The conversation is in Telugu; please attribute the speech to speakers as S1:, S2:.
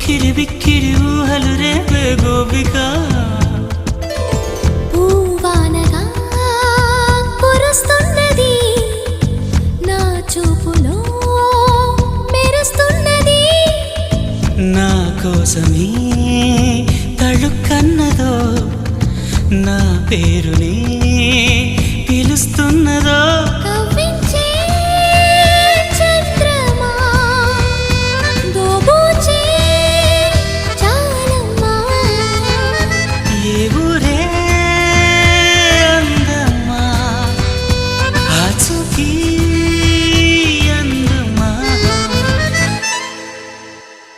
S1: ఉక్కిరి బిక్కిరి ఊహలు రేపే గోపిక
S2: పూవానగా కురుస్తున్నది నా చూపులో మెరుస్తున్నది
S1: నా కోసమే తళుక్కన్నదో నా పేరుని పిలుస్తున్నదో